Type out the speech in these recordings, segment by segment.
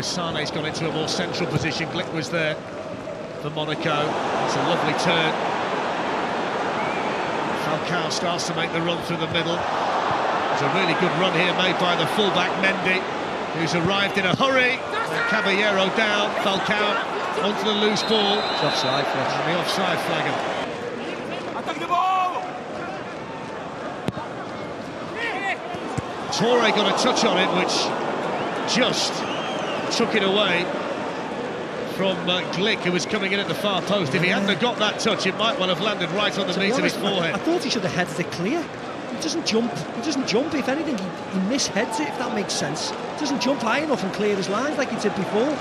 as Sané's gone into a more central position. Glick was there for Monaco. It's a lovely turn. Falcao starts to make the run through the middle. It's a really good run here made by the fullback Mendy, who's arrived in a hurry. And Caballero down, Falcao onto the loose ball. It's offside, Fletch. And the offside flag. Torre got a touch on it, which just took it away from Glick, who was coming in at the far post. If he hadn't have got that touch, it might well have landed right on the meat of his forehead. I thought he should have headed it clear. He doesn't jump. He doesn't jump. If anything, he misheads it, if that makes sense. He doesn't jump high enough and clear his lines like he did before.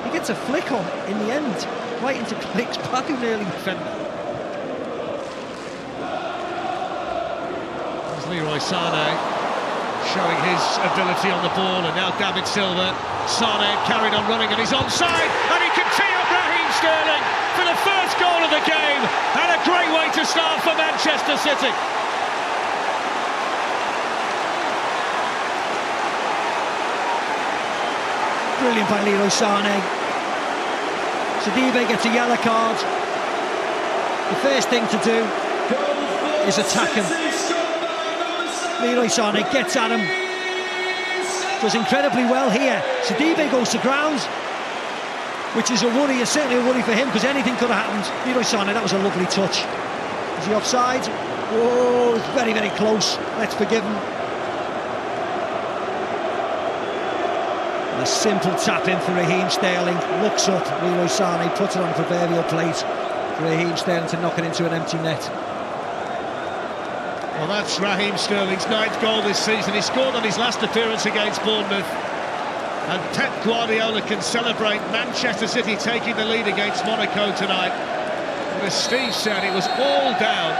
He gets a flick on in the end, right into Glick's back, who nearly... There's Leroy Sané showing his ability on the ball, and now David Silva. Sané carried on running and he's onside, and he can tee up Raheem Sterling for the first goal of the game, and a great way to start for Manchester City. Brilliant by Leroy Sané. Sidibe gets a yellow card. The first thing to do is attack him. Leroy Sané gets at him. Does incredibly well here. Sidibe goes to ground, which is a worry. It's certainly a worry for him, because anything could have happened. Leroy Sané, that was a lovely touch. Is he offside? Oh, it's very, very close. Let's forgive him. And a simple tap in for Raheem Sterling. Looks up, Leroy Sané puts it on the proverbial plate for Raheem Sterling to knock it into an empty net. Well, that's Raheem Sterling's 9th goal this season. He scored on his last appearance against Bournemouth. And Pep Guardiola can celebrate Manchester City taking the lead against Monaco tonight. And as Steve said, it was all down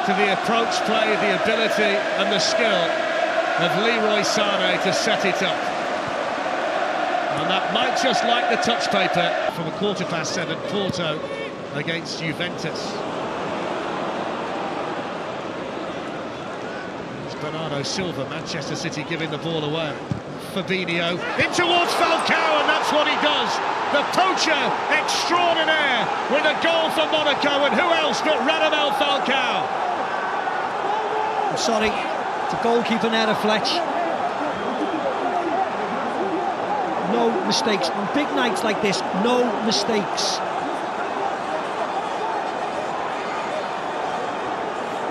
to the approach play, the ability and the skill of Leroy Sané to set it up. And that might just like the touch paper from a 7:15, Porto against Juventus. Bernardo Silva, Manchester City giving the ball away. Fabinho in towards Falcao, and that's what he does. The poacher extraordinaire with a goal for Monaco, and who else but Radamel Falcao? I'm sorry, it's a goalkeeper error, Fletch. No mistakes. On big nights like this, no mistakes.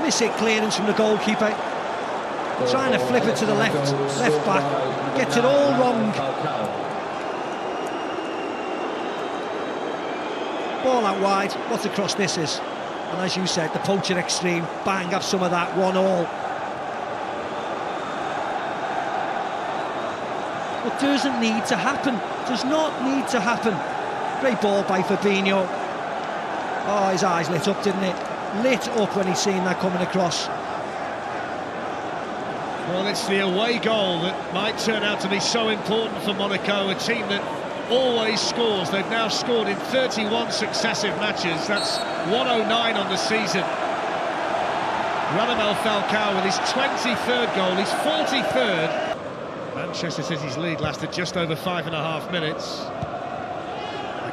Miss it clearance from the goalkeeper. Trying to flip it to the left back, gets it all wrong. Ball out wide, what a cross this is. And as you said, the poacher extreme, bang, have some of that, 1-1. What doesn't need to happen, does not need to happen. Great ball by Fabinho. Oh, his eyes lit up, didn't it? Lit up when he seen that coming across. Well, it's the away goal that might turn out to be so important for Monaco, a team that always scores. They've now scored in 31 successive matches. That's 109 on the season. Radamel Falcao with his 23rd goal, his 43rd. Manchester City's lead lasted just over 5.5 minutes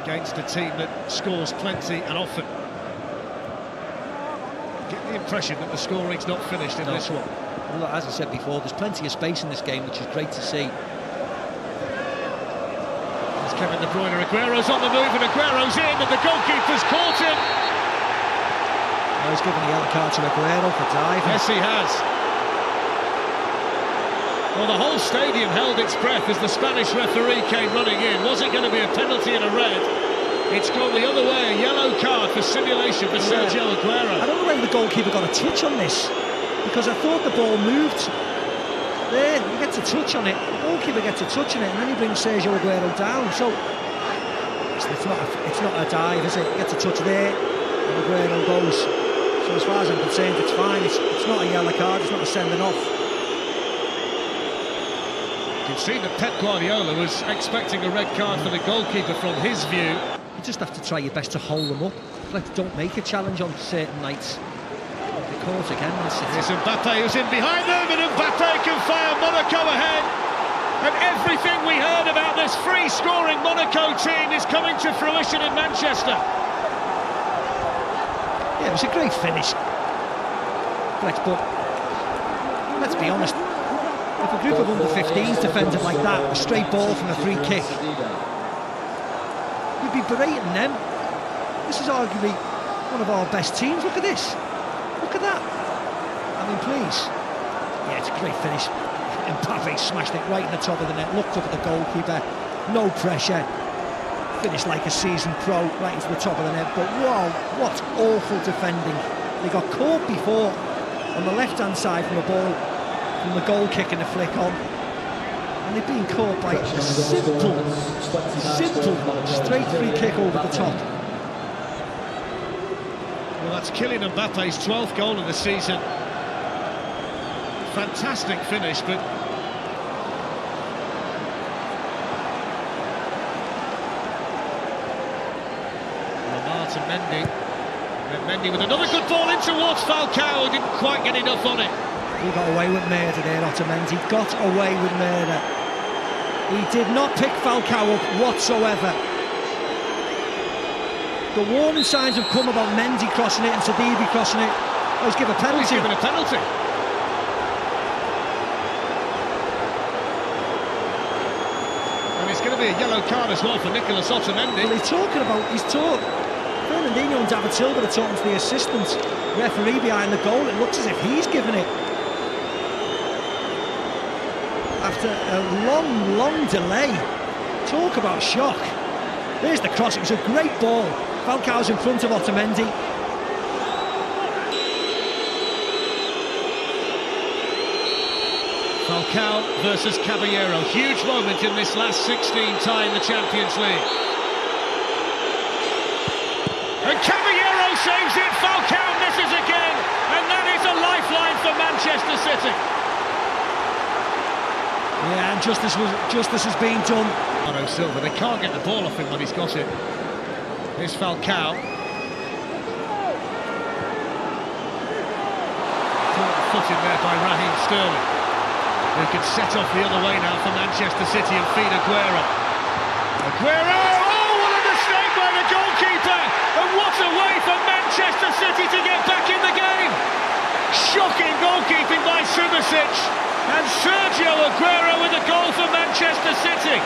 against a team that scores plenty and often. Get the impression that the scoring's not finished in this one. Well, as I said before, there's plenty of space in this game, which is great to see. There's Kevin De Bruyne. Aguero's on the move, and Aguero's in, and the goalkeeper's caught him. Oh, he's given a yellow card to Aguero for diving. Yes, he has. Well, the whole stadium held its breath as the Spanish referee came running in. Was it going to be a penalty and a red? It's gone the other way, a yellow card for simulation for Sergio Aguero. I don't know whether the goalkeeper got a touch on this, because I thought the ball moved. There, he gets a touch on it. The goalkeeper gets a touch on it, and then he brings Sergio Aguero down. So it's not a dive, is it? He gets a touch there, and Aguero goes. So as far as I'm concerned, it's fine. It's not a yellow card. It's not a sending off. You can see that Pep Guardiola was expecting a red card for the goalkeeper from his view. You just have to try your best to hold them up. Like, don't make a challenge on certain nights. They caught again. It's Mbappe who's in behind them, and Mbappe can fire Monaco ahead. And everything we heard about this free-scoring Monaco team is coming to fruition in Manchester. Yeah, it was a great finish. But let's be honest, if a group of under-15s defended like that, a straight ball from a free kick, you'd be berating them. This is arguably one of our best teams. Look at this. Look at that. I mean, please. Yeah, it's a great finish. Mbappe smashed it right in the top of the net, looked up at the goalkeeper, no pressure, finished like a seasoned pro, right into the top of the net. But wow, what awful defending. They got caught before on the left-hand side from a ball, from the goal kick and the flick on. And they've been caught by a simple, straight free kick over the top. Well, that's Kylian Mbappe's 12th goal of the season. Fantastic finish, but Lamar to Mendy. And Mendy with another good ball in towards Falcao, who didn't quite get enough on it. He got away with murder there, Otamendi. Got away with murder. He did not pick Falcao up whatsoever. The warning signs have come about Mendy crossing it and Sidibe crossing it. Oh, he's given a penalty. He's given a penalty. And it's going to be a yellow card as well for Nicolas Otamendi. Well, he's taught. Fernandinho and David Silva are talking to the assistant referee behind the goal. It looks as if he's given it. After a long delay. Talk about shock. There's the cross. It was a great ball. Falcao's in front of Otamendi. Falcao versus Caballero. Huge moment in this last 16 tie in the Champions League. And Caballero saves it. Falcao misses again. And that is a lifeline for Manchester City. Yeah, and justice has been done. RO Silva, they can't get the ball off him when he's got it. Here's Falcao. Foot in there by Raheem Sterling, who can set off the other way now for Manchester City and feed Aguero. Aguero! Oh, what a mistake by the goalkeeper! And what a way for Manchester City to get back in the game! Shocking goalkeeping by Subasic. And Sergio Aguero with a goal for Manchester City.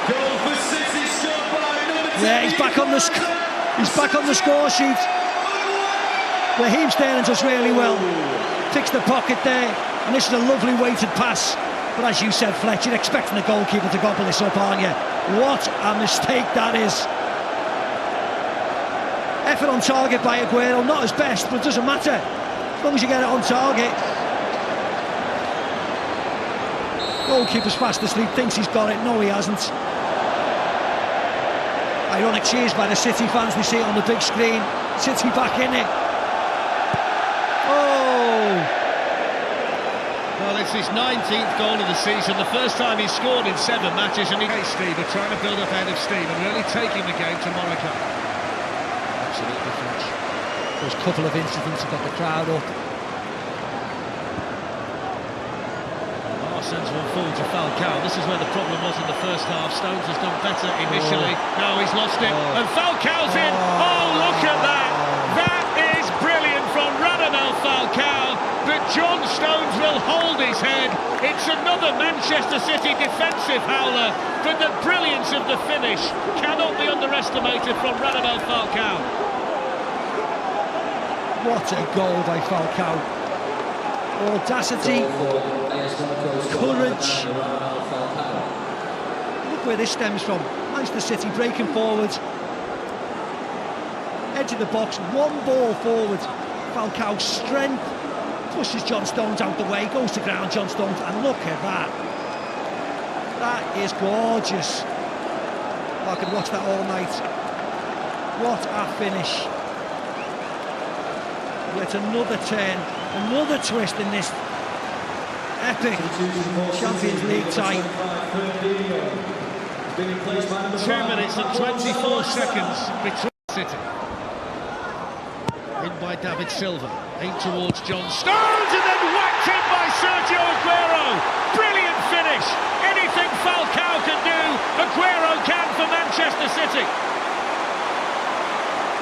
Goal for City, scored by number 10. Yeah, he's back on the score sheet. Raheem Sterling does really well. Ticks the pocket there, and this is a lovely weighted pass. But as you said, Fletch, you're expecting the goalkeeper to gobble this up, aren't you? What a mistake that is. Effort on target by Aguero, not his best, but it doesn't matter as long as you get it on target. Goalkeeper's fast asleep, thinks he's got it. No, he hasn't. Ironic cheers by the City fans. We see it on the big screen. City back in it. Oh! Well, it's his 19th goal of the season, the first time he's scored in 7 matches, and Steve are trying to build up ahead of steam and really taking the game to Monaco. Absolutely French. Those couple of incidents have got the crowd up. Sends one forward to Falcao. This is where the problem was in the first half. Stones has done better initially. Now he's lost it. And Falcao's in. Oh, look at that. That is brilliant from Radamel Falcao. But John Stones will hold his head. It's another Manchester City defensive howler. But the brilliance of the finish cannot be underestimated from Radamel Falcao. What a goal by Falcao. Audacity, courage. Look where this stems from. Manchester City breaking forward, edge of the box, one ball forward. Falcao's strength pushes John Stones out the way, goes to ground, John Stones, and look at that. That is gorgeous. I could watch that all night. What a finish. Yet another turn, another twist in this epic Champions League tie. 2 minutes and 24 seconds between City. In by David Silva, aimed towards John Stones and then whacked in by Sergio Aguero. Brilliant finish. Any Everything Falcao can do, Aguero can for Manchester City.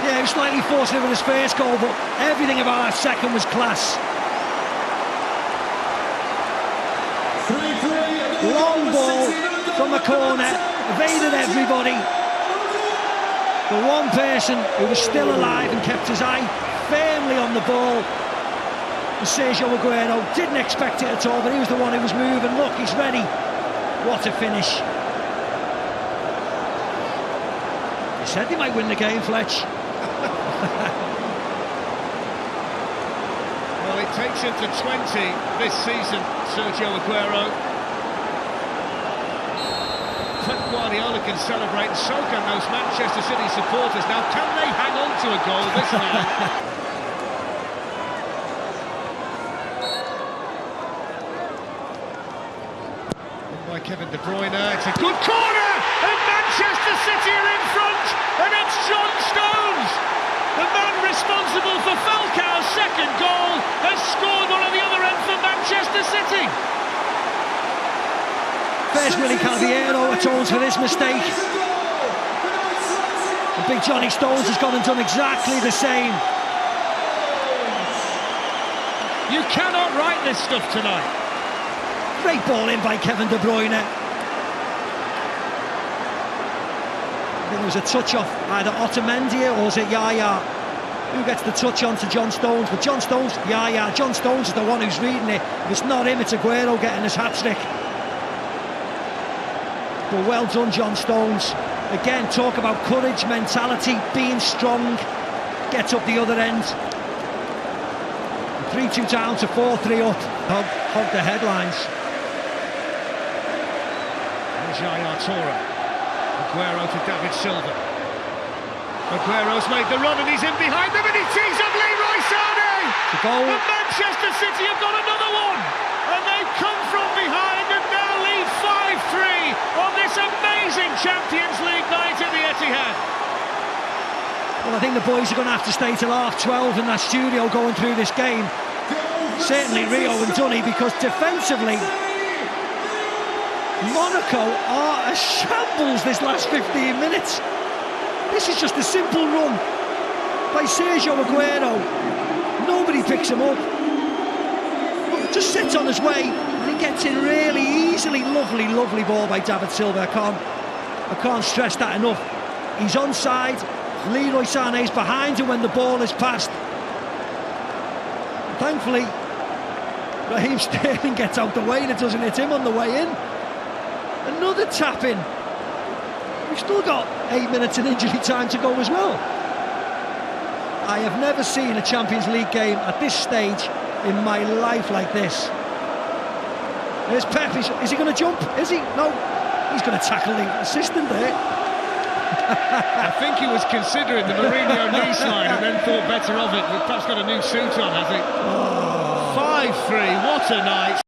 Yeah, he was slightly fortunate with his first goal, but everything about that second was class. Long ball from the corner, evaded everybody. The one person who was still alive and kept his eye firmly on the ball was Sergio Aguero. Didn't expect it at all, but he was the one who was moving. Look, he's ready. What a finish. You said they might win the game, Fletch. Well, it takes him to 20 this season, Sergio Aguero. Pep Guardiola can celebrate, and so can those Manchester City supporters. Now, can they hang on to a goal this time? By Kevin De Bruyne, it's a good corner, and Manchester City are in front, and it's John Stones, the man responsible for Falcao's second goal, has scored one at the other end for Manchester City. First Willie Calviero atones for this mistake. And big Johnny Stones has gone and done exactly the same. You cannot write this stuff tonight. Great ball in by Kevin De Bruyne. Then there was a touch off either Otamendi or was it Yaya who gets the touch on to John Stones. But John Stones, Yaya, John Stones is the one who's reading it. If it's not him, it's Aguero getting his hat-trick. But well done, John Stones. Again, talk about courage, mentality, being strong. Gets up the other end. 3-2 down to 4-3 up. Hog the headlines. Jaya Toure. Aguero to David Silva. Aguero's made the run and he's in behind them and he tees up Leroy Sané! The goal. And Manchester City have got another one! And they've come from behind and now lead 5-3 on this amazing Champions League night at the Etihad. Well, I think the boys are going to have to stay till 12:30 in that studio going through this game. Certainly Rio and Dunny, because defensively Monaco are a shambles this last 15 minutes. This is just a simple run by Sergio Aguero. Nobody picks him up. Just sits on his way and he gets in really easily. Lovely, lovely ball by David Silva. I can't stress that enough. He's onside. Leroy Sané's behind him when the ball is passed. Thankfully, Raheem Sterling gets out the way and it doesn't hit him on the way in. Another tap in. We've still got 8 minutes in injury time to go as well. I have never seen a Champions League game at this stage in my life like this. There's Pep. Is he going to jump? Is he? No. He's going to tackle the assistant there. I think he was considering the Mourinho knee slide and then thought better of it. He's perhaps got a new suit on, has he? 5-3, what a night.